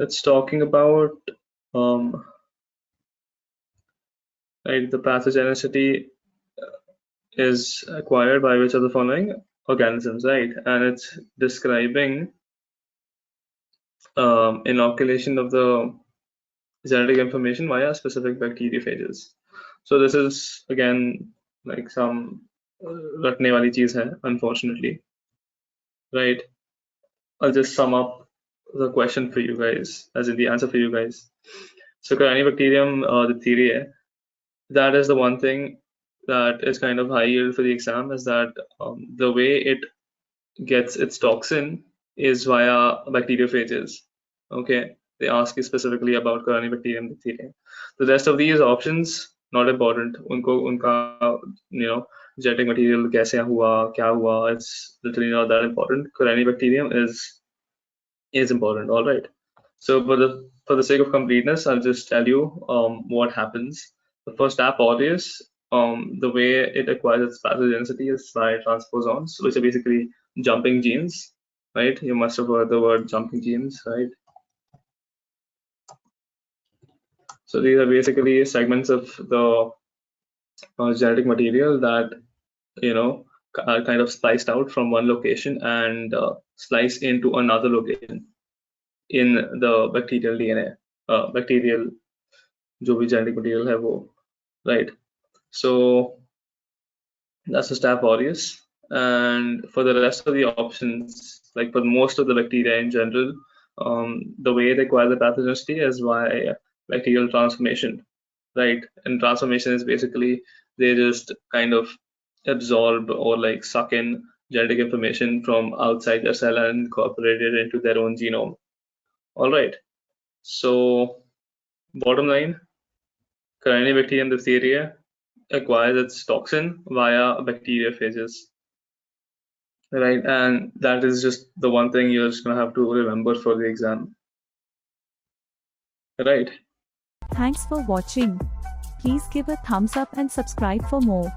it's talking about right, the pathogenicity is acquired by which of the following organisms, right? And it's describing inoculation of the genetic information via specific bacteriophages. So this is again like some रटने वाली चीज है, unfortunately, right? I'll just sum up the question for you guys, as in the answer for you guys. So Corynebacterium diphtheriae, that is the one thing that is kind of high yield for the exam, is that the way it gets its toxin is via bacteriophages. Okay, they ask you specifically about Corynebacterium diphtheriae. The rest of these options not important. Unka, genetic material kaise hua, kya hua, it's literally not that important. Corynebacterium is important. All right. So for the sake of completeness, I'll just tell you what happens. The first step, obvious. The way it acquires its pathogenicity is by transposons, which are basically jumping genes, right? You must have heard the word jumping genes, right? So these are basically segments of the genetic material that are kind of spliced out from one location and splice into another location in the bacterial DNA, bacterial जो भी genetic material है वो, right? So that's the step aureus. And for the rest of the options, like for most of the bacteria in general, the way they acquire the pathogenicity is by bacterial transformation, right? And transformation is basically they just kind of absorb or like suck in genetic information from outside their cell and incorporate it into their own genome. All right. So bottom line, Corynebacterium diphtheriae acquires its toxin via bacteriophages, right? And that is just the one thing you're just gonna have to remember for the exam, right? Thanks for watching. Please give a thumbs up and subscribe for more.